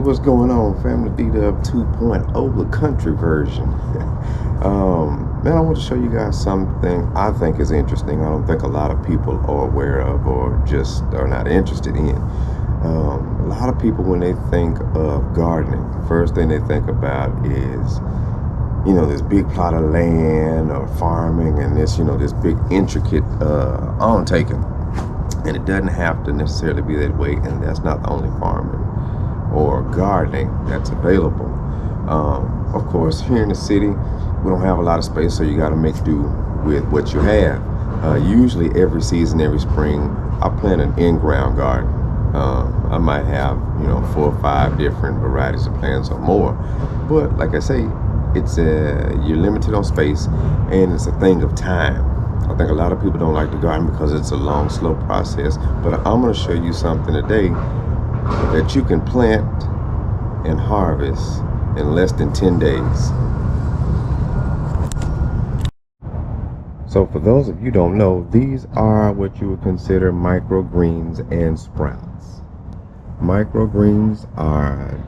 what's going on, family? D-Dub 2.0, the country version. Man, I want to show you guys something I think is interesting. I don't think a lot of people are aware of or just are not interested in. A lot of people, when they think of gardening, first thing they think about is, this big plot of land or farming and this, this big intricate undertaking. And it doesn't have to necessarily be that way, and that's not the only farming or gardening that's available. Of course, here in the city, we don't have a lot of space, so you got to make do with what you have. Usually every season, every spring, I plant an in-ground garden. I might have, 4 or 5 different varieties of plants or more. But like I say, it's you're limited on space, and it's a thing of time. I think a lot of people don't like to garden because it's a long, slow process. But I'm going to show you something today that you can plant and harvest in less than 10 days. So for those of you who don't know, these are what you would consider microgreens and sprouts. Microgreens are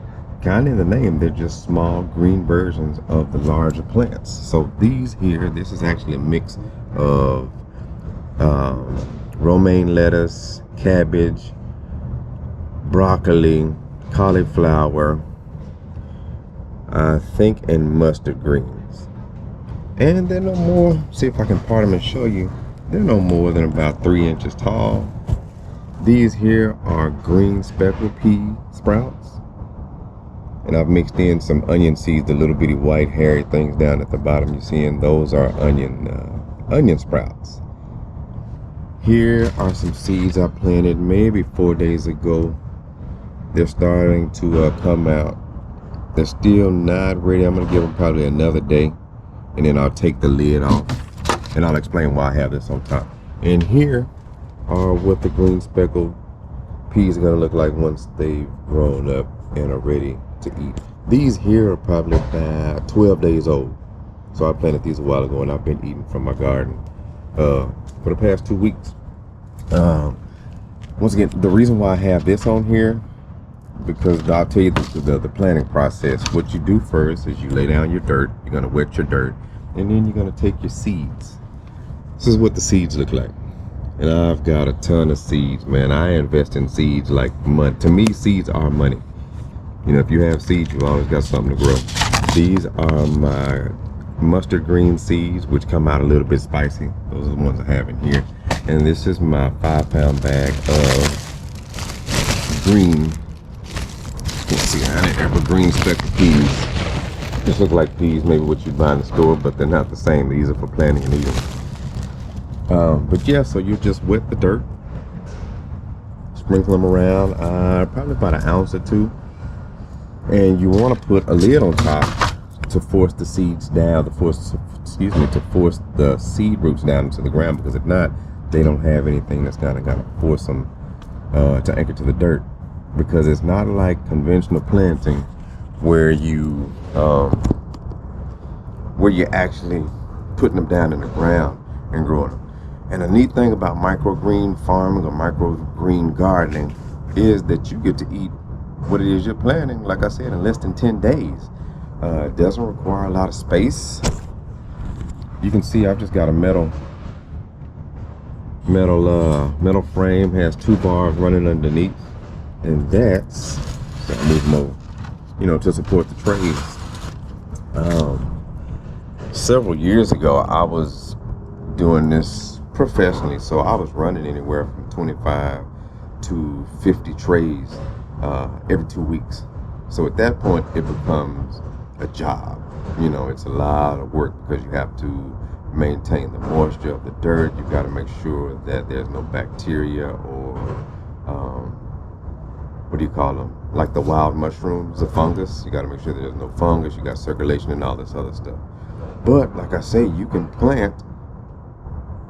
kind of in the name, they're just small green versions of the larger plants. So these here, this is actually a mix of romaine lettuce, cabbage, broccoli, cauliflower, I think, and mustard greens. And they're no more, see if I can part them and show you, they're no more than about 3 inches tall. These here are green speckled pea sprouts. And I've mixed in some onion seeds, the little bitty white hairy things down at the bottom you're seeing. Those are onion sprouts. Here are some seeds I planted maybe 4 days ago. They're starting to come out. They're still not ready. I'm gonna give them probably another day, and then I'll take the lid off, and I'll explain why I have this on top. And here are what the green speckled peas are gonna look like once they've grown up and are ready to eat. These here are probably about 12 days old. So I planted these a while ago, and I've been eating from my garden for the past 2 weeks. Once again, the reason why I have this on here, because I'll tell you the planting process. What you do first is you lay down your dirt. You're gonna wet your dirt, and then you're gonna take your seeds. This is what the seeds look like. And I've got a ton of seeds, man. I invest in seeds like money. To me, seeds are money. If you have seeds, you've always got something to grow. These are my mustard green seeds, which come out a little bit spicy. Those are the ones I have in here. And this is my 5-pound bag of green. Let's see, I have a green speckled peas. Just look like peas, maybe what you'd buy in the store, but they're not the same. These are for planting and eating. But yeah, so you just wet the dirt, sprinkle them around, probably about an ounce or 2. And you want to put a lid on top to force the seeds down, to force the seed roots down into the ground, because if not, they don't have anything that's kind of gonna force them to anchor to the dirt. Because it's not like conventional planting where you're actually putting them down in the ground and growing them. And the neat thing about microgreen farming or microgreen gardening is that you get to eat what it is you're planting, like I said, in less than 10 days. It doesn't require a lot of space. You can see I've just got a metal frame, has 2 bars running underneath, and that's, gotta move them over, to support the trays. Several years ago, I was doing this professionally, so I was running anywhere from 25 to 50 trays every 2 weeks. So at that point, it becomes a job. It's a lot of work because you have to maintain the moisture of the dirt. You've got to make sure that there's no bacteria or what do you call them? Like the wild mushrooms, the fungus. You got to make sure there's no fungus. You got circulation and all this other stuff. But like I say, you can plant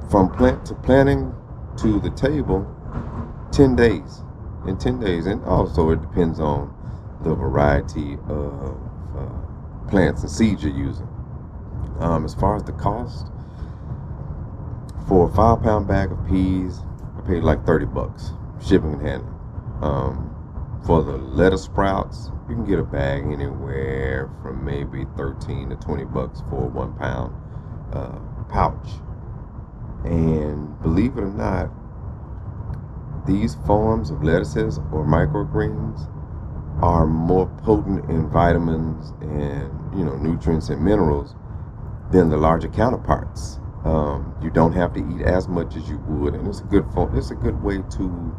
from planting to the table 10 days. In 10 days, and also it depends on the variety of plants and seeds you're using. As far as the cost, for a 5-pound bag of peas, I paid like $30, shipping and handling. For the lettuce sprouts, you can get a bag anywhere from maybe 13 to 20 bucks for a 1 pound pouch. And believe it or not, these forms of lettuces or microgreens are more potent in vitamins and nutrients and minerals than the larger counterparts. You don't have to eat as much as you would, and it's a good way to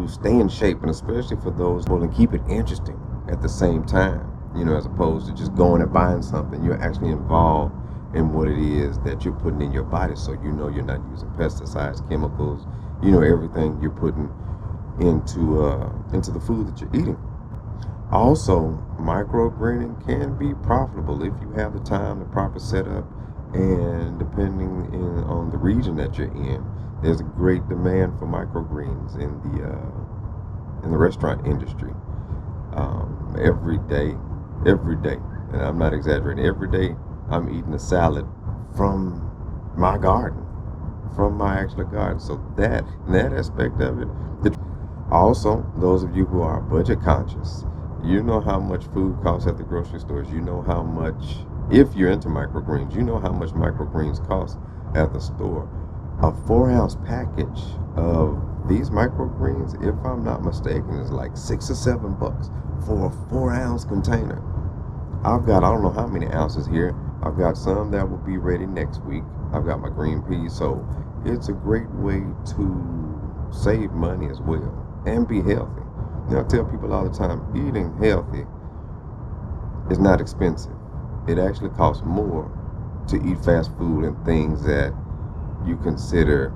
stay in shape, and especially for those who and keep it interesting at the same time. As opposed to just going and buying something, you're actually involved in what it is that you're putting in your body, so you're not using pesticides, chemicals, everything you're putting into the food that you're eating. Also, microgreening can be profitable if you have the time, the proper setup, and depending on the region that you're in. There's a great demand for microgreens in the restaurant industry. Every day, and I'm not exaggerating, every day I'm eating a salad from my garden, from my actual garden. So that aspect of it. Also, those of you who are budget conscious, you know how much food costs at the grocery stores. You know how much, if you're into microgreens, you know how much microgreens cost at the store. A 4-ounce package of these microgreens, if I'm not mistaken, is like $6 or $7 for a 4-ounce container. I don't know how many ounces here. I've got some that will be ready next week. I've got my green peas, so it's a great way to save money as well and be healthy. I tell people all the time, eating healthy is not expensive. It actually costs more to eat fast food and things that you consider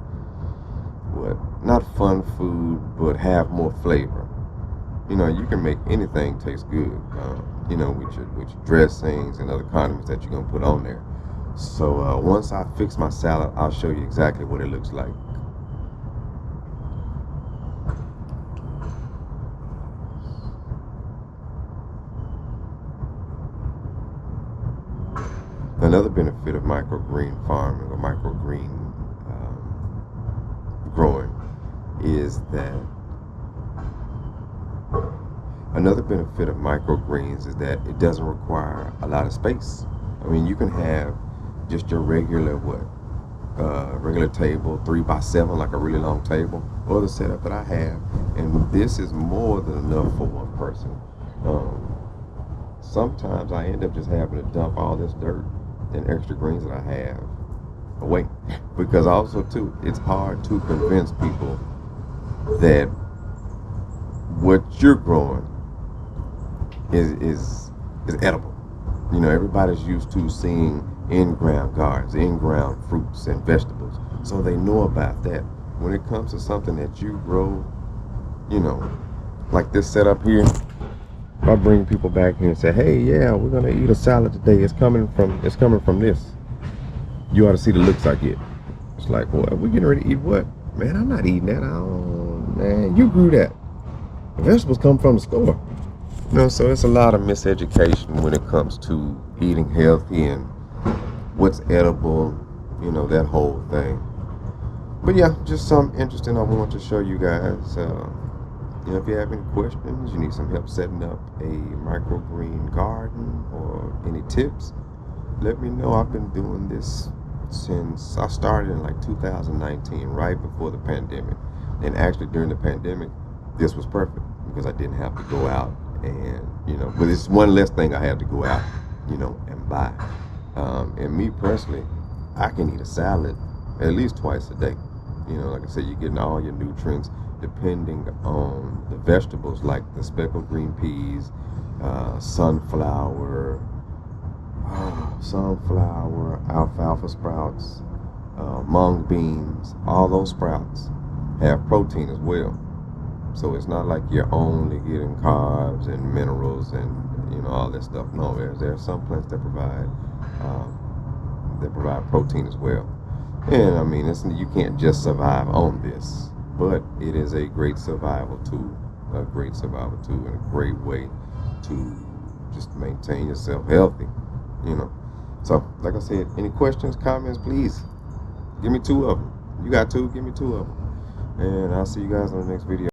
not fun food, but have more flavor. You can make anything taste good, with your dressings and other condiments that you're gonna put on there. So once I fix my salad, I'll show you exactly what it looks like. Another benefit of microgreen farming or microgreen growing is that it doesn't require a lot of space. You can have just your regular regular table, 3x7, like a really long table, or the setup that I have, and this is more than enough for one person. Sometimes I end up just having to dump all this dirt and extra greens that I have away, because also too, it's hard to convince people that what you're growing is edible. Everybody's used to seeing in-ground gardens, in-ground fruits and vegetables, so they know about that. When it comes to something that you grow, like this setup here, if I bring people back here and say, hey, yeah, we're gonna eat a salad today, it's coming from this, you ought to see the looks I get. It's like, what, we getting ready to eat what? Man, I'm not eating that. Man, you grew that. The vegetables come from the store. So it's a lot of miseducation when it comes to eating healthy and what's edible, that whole thing. But yeah, just something interesting I want to show you guys. If you have any questions, you need some help setting up a microgreen garden or any tips, let me know. I've been doing this since I started in like 2019, right before the pandemic. And actually during the pandemic, this was perfect because I didn't have to go out and, but it's one less thing I have to go out, and buy. And me personally, I can eat a salad at least twice a day. Like I said, you're getting all your nutrients depending on the vegetables, like the speckled green peas, sunflower, alfalfa sprouts, mung beans. All those sprouts have protein as well. So it's not like you're only getting carbs and minerals and all that stuff. No, there are some plants that provide protein as well. And you can't just survive on this, but it is a great survival tool, and a great way to just maintain yourself healthy. So like I said, any questions, comments, please give me 2 of them. You got 2, give me 2 of them, and I'll see you guys on the next video.